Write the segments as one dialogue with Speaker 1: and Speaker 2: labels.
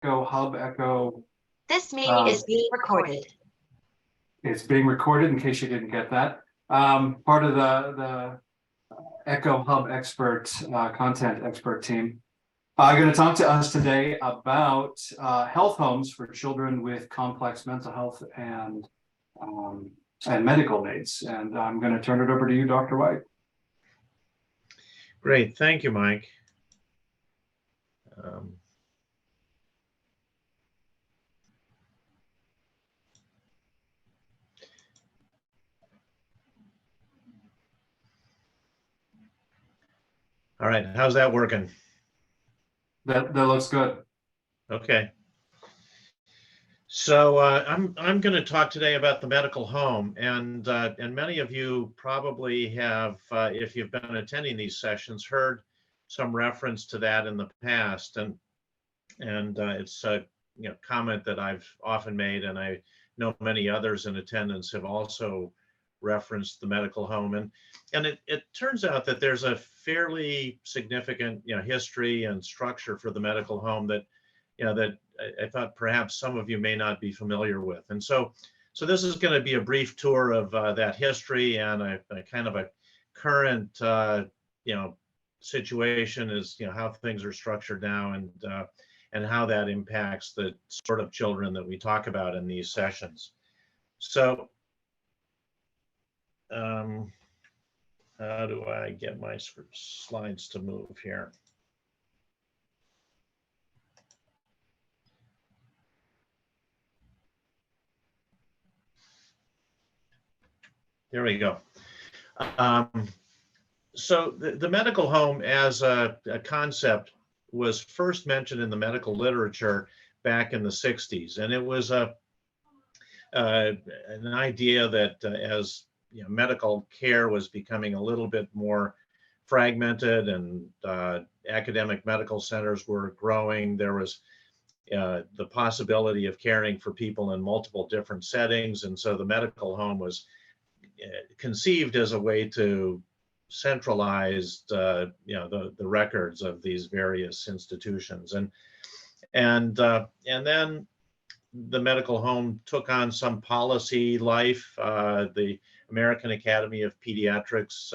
Speaker 1: Echo Hub, Echo.
Speaker 2: This meeting is being recorded.
Speaker 1: It's being recorded in case you didn't get that. Part of the Echo Hub expert, content expert team. Going to talk to us today about health homes for children with complex mental health and medical needs. And I'm going to turn it over to you, Dr. White.
Speaker 3: Great, thank you, Mike. All right, how's that working?
Speaker 1: That looks good.
Speaker 3: Okay. So I'm going to talk today about the medical home, and many of you probably have, if you've been attending these sessions, heard some reference to that in the past, and it's a comment that I've often made, and I know many others in attendance have also referenced the medical home, and it turns out that there's a fairly significant history and structure for the medical home that that I thought perhaps some of you may not be familiar with. And so this is going to be a brief tour of that history and a kind of a current situation is how things are structured now, and how that impacts the sort of children that we talk about in these sessions. So how do I get my slides to move here? There we go. So the medical home as a concept was first mentioned in the medical literature back in the 60s. And it was an idea that as medical care was becoming a little bit more fragmented and academic medical centers were growing, there was the possibility of caring for people in multiple different settings. And so the medical home was conceived as a way to centralize the records of these various institutions, and then the medical home took on some policy life. The American Academy of Pediatrics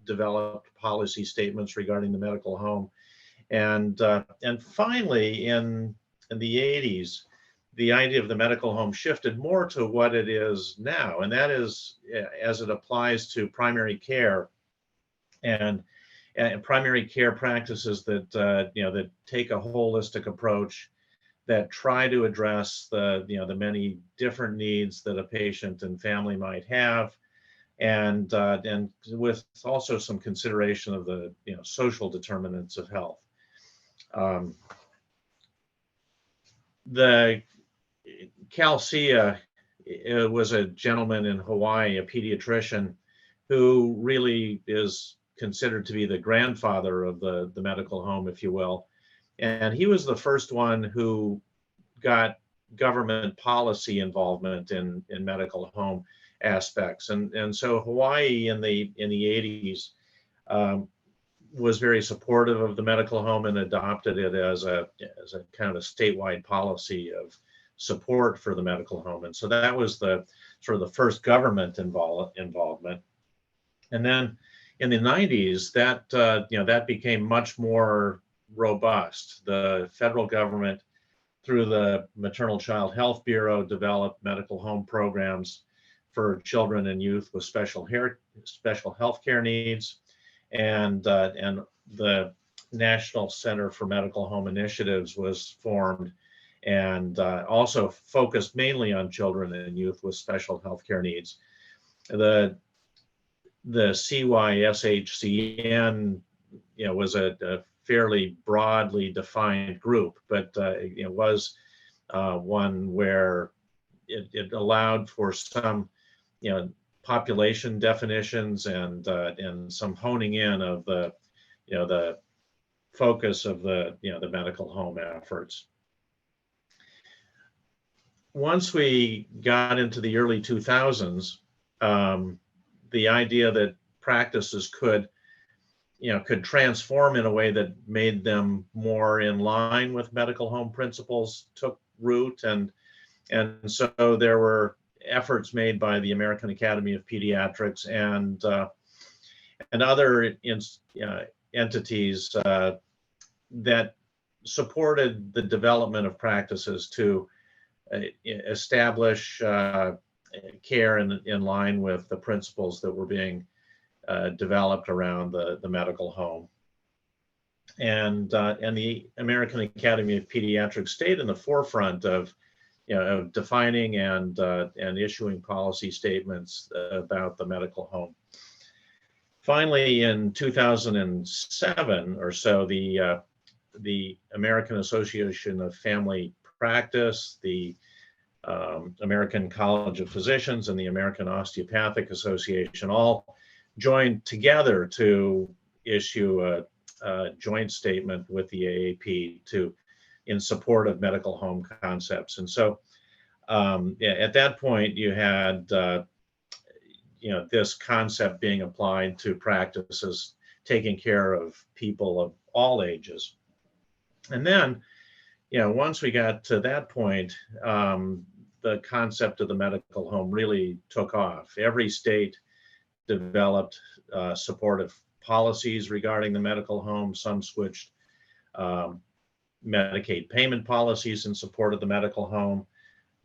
Speaker 3: developed policy statements regarding the medical home, and finally in the 80s, the idea of the medical home shifted more to what it is now, and that is as it applies to primary care and primary care practices that that take a holistic approach, that try to address the the many different needs that a patient and family might have, and with also some consideration of the social determinants of health. The Calcia was a gentleman in Hawaii, a pediatrician, who really is considered to be the grandfather of the medical home, if you will. And he was the first one who got government policy involvement in medical home aspects. And so Hawaii in the 80s was very supportive of the medical home and adopted it as a kind of a statewide policy of support for the medical home. And so that was the sort of the first government involvement. And then in the 90s, that that became much more robust. The federal government, through the Maternal Child Health Bureau, developed medical home programs for children and youth with special health care needs, and the National Center for Medical Home Initiatives was formed, and also focused mainly on children and youth with special healthcare needs. The CYSHCN, was a fairly broadly defined group, but it was one where it allowed for some, population definitions and some honing in of the, the focus of the medical home efforts. Once we got into the early 2000s, the idea that practices could could transform in a way that made them more in line with medical home principles took root. And so there were efforts made by the American Academy of Pediatrics and other entities that supported the development of practices to establish care in line with the principles that were being developed around the medical home. And the American Academy of Pediatrics stayed in the forefront of of defining and issuing policy statements about the medical home. Finally, in 2007 or so, the American Association of Family Practice, the American College of Physicians, and the American Osteopathic Association all joined together to issue a joint statement with the AAP in support of medical home concepts. And so at that point, you had this concept being applied to practices taking care of people of all ages. And then, once we got to that point, the concept of the medical home really took off. Every state developed supportive policies regarding the medical home. Some switched Medicaid payment policies in support of the medical home.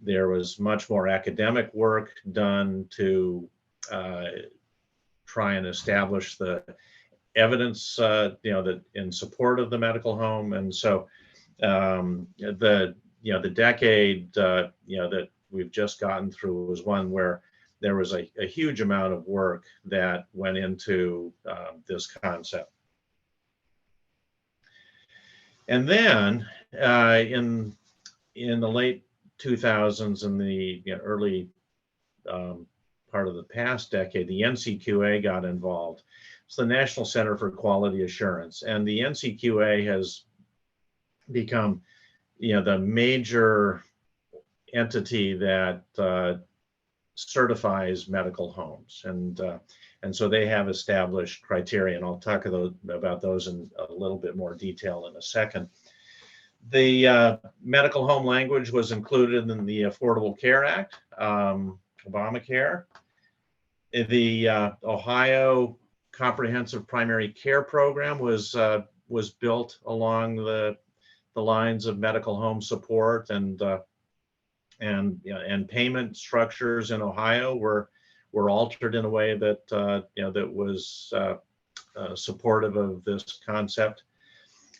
Speaker 3: There was much more academic work done to try and establish the evidence, that in support of the medical home. And so the decade, that we've just gotten through was one where there was a huge amount of work that went into this concept. And then in the late 2000s and the early part of the past decade, the NCQA got involved. It's the National Center for Quality Assurance, and the NCQA has become, the major entity that certifies medical homes, and so they have established criteria, and I'll talk about those in a little bit more detail in a second. The medical home language was included in the Affordable Care Act, Obamacare. The Ohio Comprehensive Primary Care Program was built along the lines of medical home support, and payment structures in Ohio were altered in a way that that was supportive of this concept.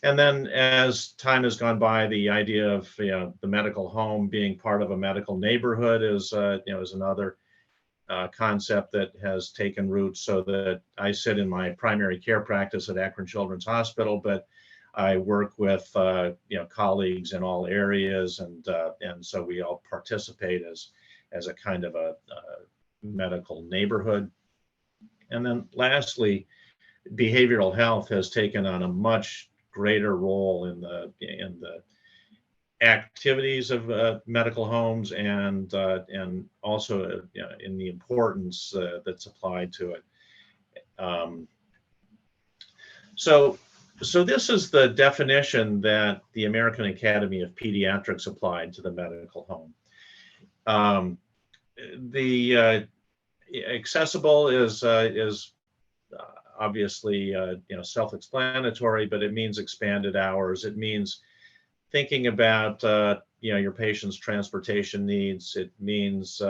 Speaker 3: And then as time has gone by, the idea of the medical home being part of a medical neighborhood is another concept that has taken root, so that I sit in my primary care practice at Akron Children's Hospital, but I work with colleagues in all areas, and so we all participate as a kind of a medical neighborhood. And then lastly, behavioral health has taken on a much greater role in the activities of medical homes, and also in the importance that's applied to it. So this is the definition that the American Academy of Pediatrics applied to the medical home. The accessible is obviously self-explanatory, but it means expanded hours. It means thinking about your patient's transportation needs. It means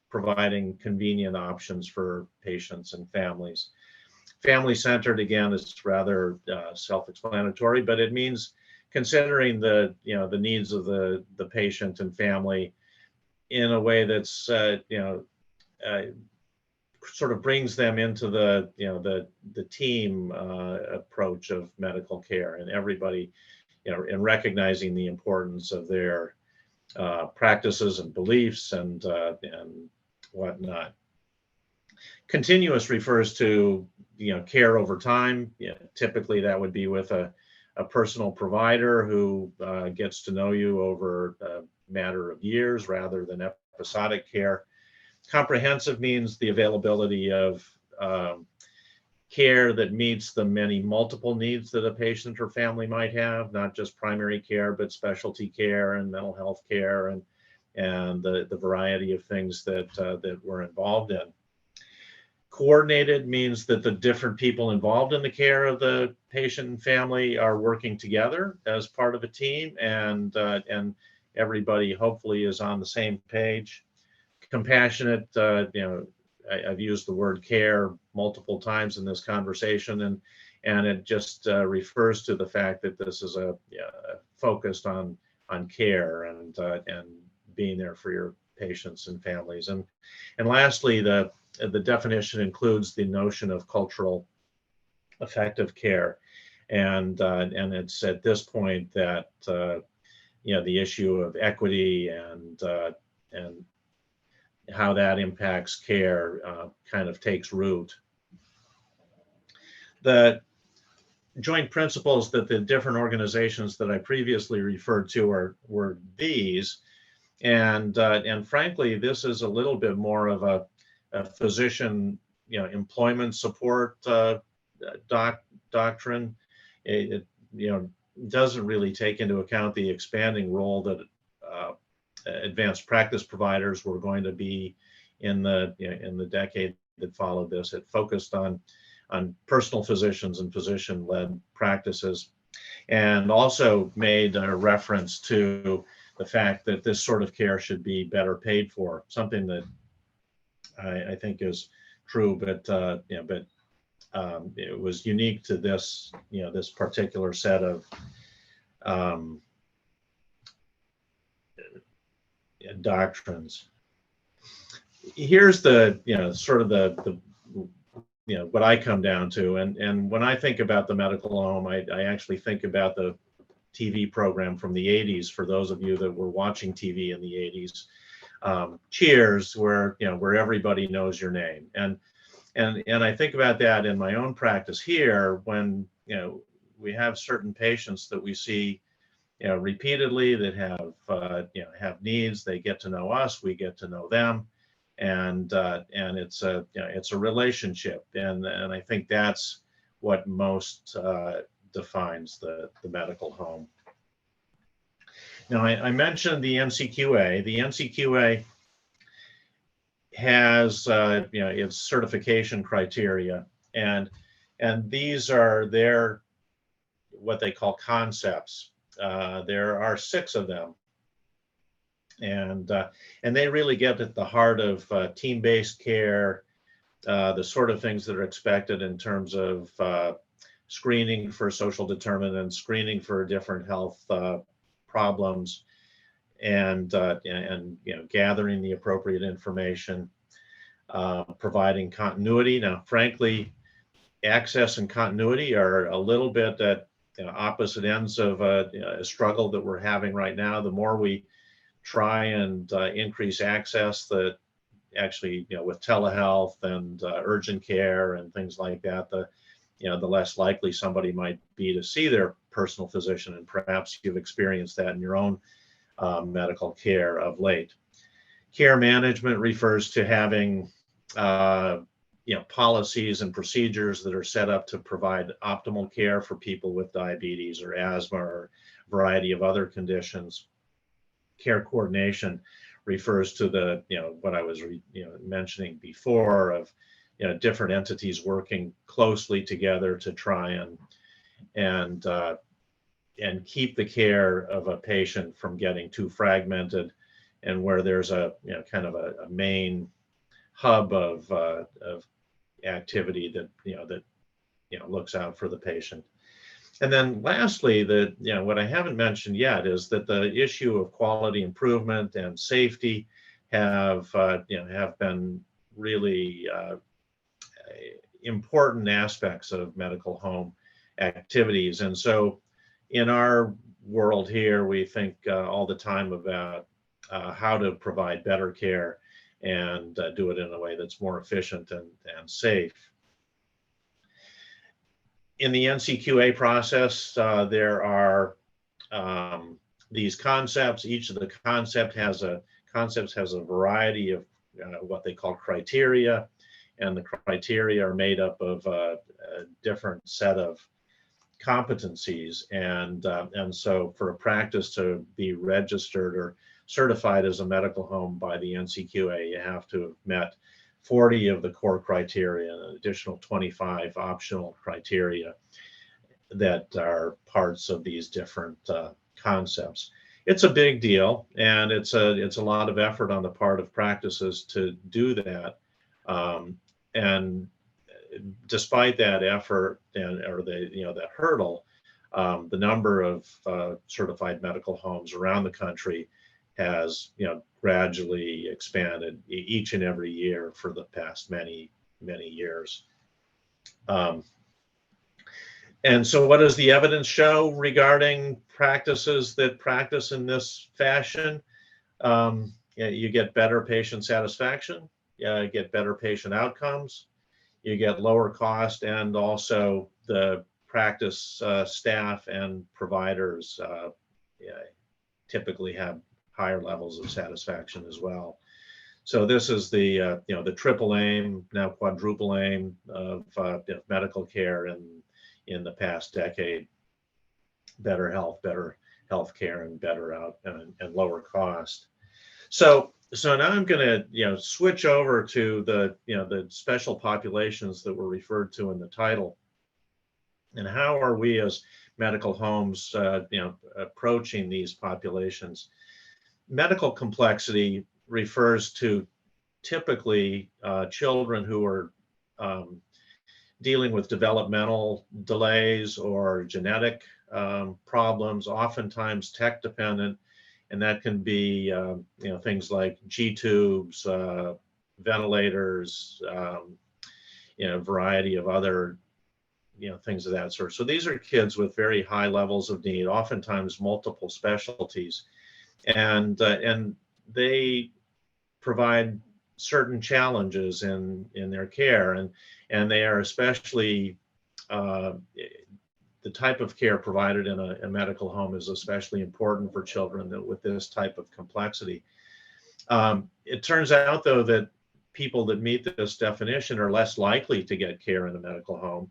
Speaker 3: providing convenient options for patients and families. Family-centered, again, is rather self-explanatory, but it means considering the needs of the patient and family in a way that's sort of brings them into the team approach of medical care, and everybody, in recognizing the importance of their practices and beliefs and whatnot. Continuous refers to care over time. Typically that would be with a personal provider who gets to know you over a matter of years rather than episodic care. Comprehensive means the availability of care that meets the many multiple needs that a patient or family might have, not just primary care, but specialty care and mental health care and the variety of things that we're involved in. Coordinated means that the different people involved in the care of the patient and family are working together as part of a team, and everybody hopefully is on the same page. Compassionate, I've used the word care multiple times in this conversation, and it just refers to the fact that this is focused on care and being there for your patients and families. And lastly, the definition includes the notion of cultural effective care, and it's at this point that the issue of equity and how that impacts care kind of takes root. The joint principles that the different organizations that I previously referred to were these, and frankly, this is a little bit more of a physician, employment support doctrine. It doesn't really take into account the expanding role that advanced practice providers were going to be in the decade that followed this. It focused on personal physicians and physician-led practices, and also made a reference to the fact that this sort of care should be better paid for, something that I think is true, but it was unique to this, this particular set of doctrines. Here's the, sort of the what I come down to, and when I think about the medical home, I actually think about the TV program from the 80s, for those of you that were watching TV in the 80s. Cheers, where everybody knows your name, and I think about that in my own practice here, when we have certain patients that we see repeatedly that have needs. They get to know us, we get to know them, and it's a relationship, and I think that's what most defines the medical home. Now, I mentioned the NCQA. The NCQA has its certification criteria, and these are their what they call concepts. There are 6 of them, and they really get at the heart of team-based care, the sort of things that are expected in terms of screening for social determinants, screening for different health problems, and gathering the appropriate information, providing continuity. Now, frankly, access and continuity are a little bit at opposite ends of a struggle that we're having right now. The more we try and increase access, that actually, with telehealth and urgent care and things like that, the less likely somebody might be to see their personal physician, and perhaps you've experienced that in your own medical care of late. Care management refers to having policies and procedures that are set up to provide optimal care for people with diabetes or asthma or a variety of other conditions. Care coordination refers to the what I was mentioning before of different entities working closely together to try and keep the care of a patient from getting too fragmented, and where there's a kind of a main hub of activity that looks out for the patient. And then lastly, what I haven't mentioned yet is that the issue of quality improvement and safety have been really important aspects of medical home activities. And so in our world here, we think all the time about how to provide better care and do it in a way that's more efficient and safe. In the NCQA process, there are these concepts. Each of the concepts has a variety of what they call criteria, and the criteria are made up of a different set of competencies. And so for a practice to be registered or certified as a medical home by the NCQA, you have to have met 40 of the core criteria and an additional 25 optional criteria that are parts of these different concepts. It's a big deal, and it's a lot of effort on the part of practices to do that. And despite that effort or that hurdle, the number of certified medical homes around the country has gradually expanded each and every year for the past many years. And so what does the evidence show regarding practices that practice in this fashion? You get better patient satisfaction, you get better patient outcomes, you get lower cost, and also the practice staff and providers typically have higher levels of satisfaction as well. So this is the the triple aim, now quadruple aim of medical care in the past decade: better health care, and better out and lower cost. So now I'm going to switch over to the special populations that were referred to in the title, and how are we as medical homes approaching these populations. Medical complexity refers to typically children who are dealing with developmental delays or genetic problems, oftentimes tech dependent, and that can be things like G-tubes, ventilators, a variety of other things of that sort. So these are kids with very high levels of need, oftentimes multiple specialties, and they provide certain challenges in their care, and they are especially the type of care provided in a medical home is especially important for children with this type of complexity. It turns out, though, that people that meet this definition are less likely to get care in a medical home.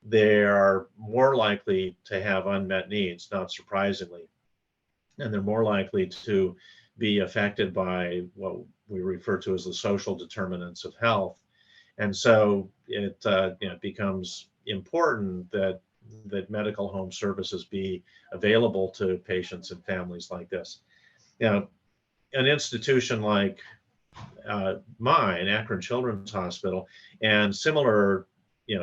Speaker 3: They are more likely to have unmet needs, not surprisingly, and they're more likely to be affected by what we refer to as the social determinants of health. And so it becomes important that medical home services be available to patients and families like this. An institution like mine, Akron Children's Hospital, and similar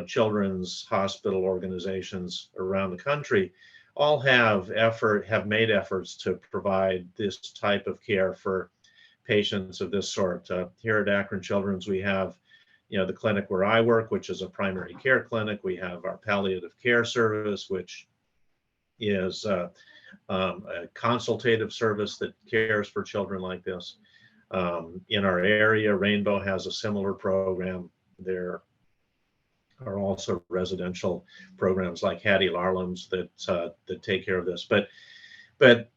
Speaker 3: children's hospital organizations around the country all have made efforts to provide this type of care for patients of this sort. Here at Akron Children's, we have the clinic where I work, which is a primary care clinic. We have our palliative care service, which is a consultative service that cares for children like this. In our area, Rainbow has a similar program. There are also residential programs like Hattie Larlam's that take care of this. But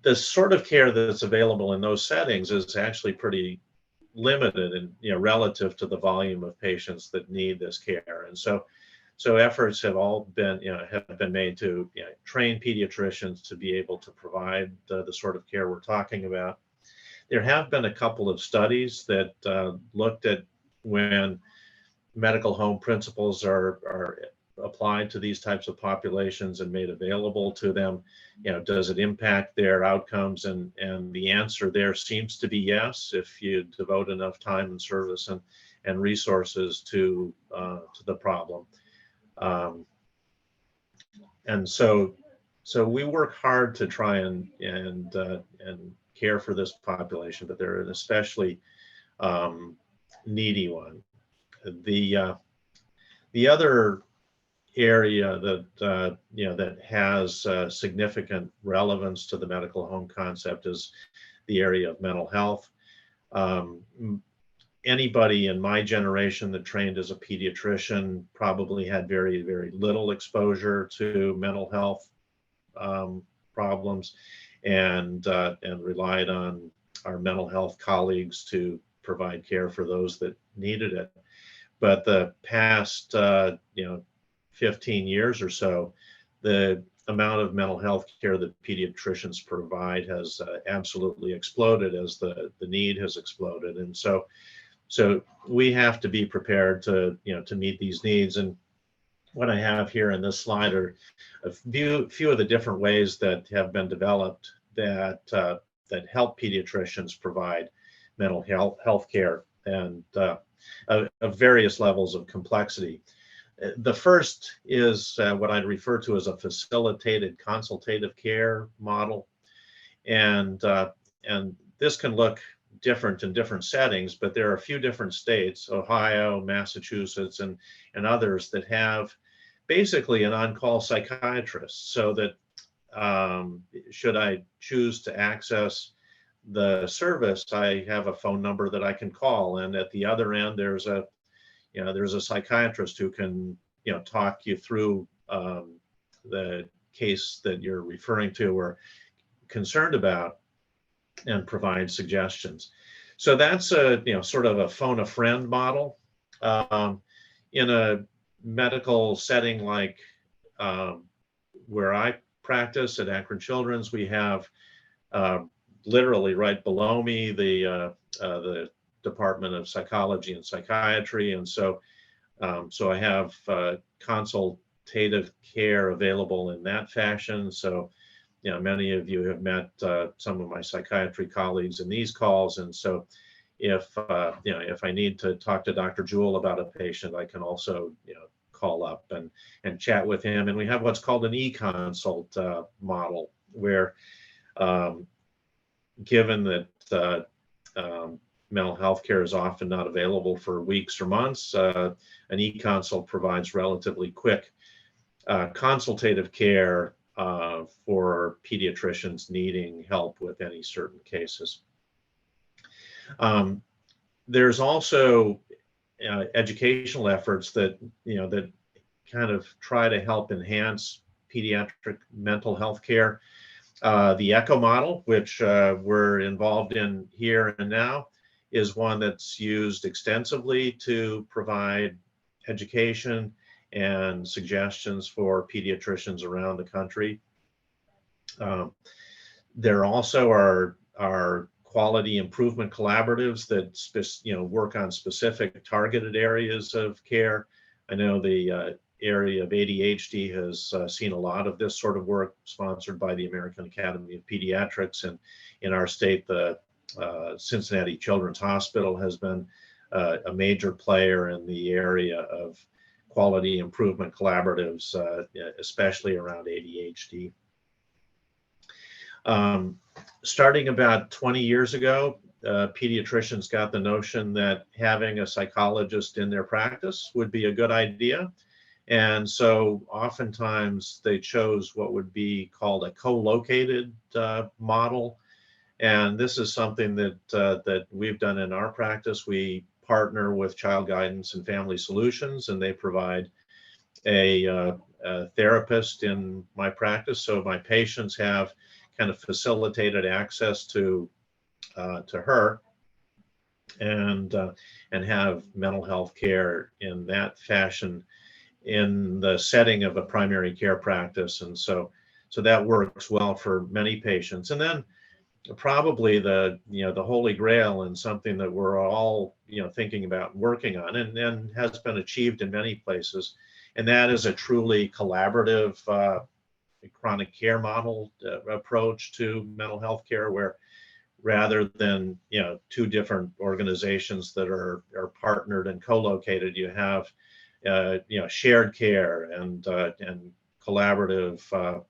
Speaker 3: the sort of care that's available in those settings is actually pretty limited and relative to the volume of patients that need this care. And so efforts have all been made to train pediatricians to be able to provide the sort of care we're talking about. There have been a couple of studies that looked at when medical home principles are applied to these types of populations and made available to them. Does it impact their outcomes? And the answer there seems to be yes, if you devote enough time and service and resources to the problem. And so we work hard to try and care for this population, but they're an especially needy one. The other area that has significant relevance to the medical home concept is the area of mental health. Anybody in my generation that trained as a pediatrician probably had very, very little exposure to mental health problems, and relied on our mental health colleagues to provide care for those that needed it. but the past 15 years or so, the amount of mental health care that pediatricians provide has absolutely exploded as the need has exploded. And so we have to be prepared to meet these needs. And what I have here in this slide are a few of the different ways that have been developed that help pediatricians provide mental health care, and of various levels of complexity. The first is what I'd refer to as a facilitated consultative care model, and this can look different in different settings, but there are a few different states, Ohio, Massachusetts, and others, that have basically an on-call psychiatrist, so that should I choose to access the service, I have a phone number that I can call, and at the other end there's a psychiatrist who can talk you through the case that you're referring to or concerned about and provide suggestions. So that's a sort of a phone a friend model. In a medical setting like where I practice at Akron Children's, we have literally right below me the Department of Psychology and Psychiatry, and so I have consultative care available in that fashion. So many of you have met some of my psychiatry colleagues in these calls, and so if I need to talk to Dr. Jewell about a patient, I can also call up and chat with him. And we have what's called an e-consult model, where given that mental health care is often not available for weeks or months, an e-consult provides relatively quick consultative care for pediatricians needing help with any certain cases. There's also educational efforts that that kind of try to help enhance pediatric mental health care. The ECHO model, which we're involved in here and now, is one that's used extensively to provide education and suggestions for pediatricians around the country. There also are quality improvement collaboratives that work on specific targeted areas of care. I know the area of ADHD has seen a lot of this sort of work, sponsored by the American Academy of Pediatrics, and in our state, the Cincinnati Children's Hospital has been a major player in the area of quality improvement collaboratives, especially around ADHD. Starting about 20 years ago, pediatricians got the notion that having a psychologist in their practice would be a good idea. And so oftentimes they chose what would be called a co-located model. And this is something that we've done in our practice. We partner with Child Guidance and Family Solutions, and they provide a therapist in my practice. So my patients have kind of facilitated access to her and have mental health care in that fashion in the setting of a primary care practice. And so that works well for many patients. And then probably the holy grail, and something that we're all thinking about and working on, and has been achieved in many places, and that is a truly collaborative chronic care model approach to mental health care, where rather than two different organizations that are partnered and co-located, you have shared care and collaborative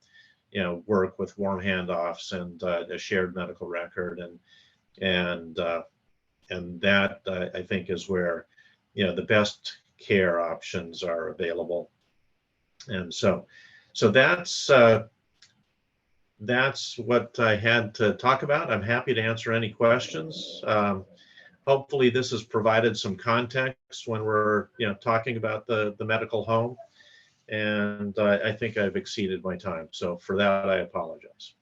Speaker 3: work with warm handoffs and a shared medical record, and that I think is where the best care options are available. And so that's what I had to talk about. I'm happy to answer any questions. Hopefully this has provided some context when we're talking about the medical home. And I think I've exceeded my time. So for that, I apologize.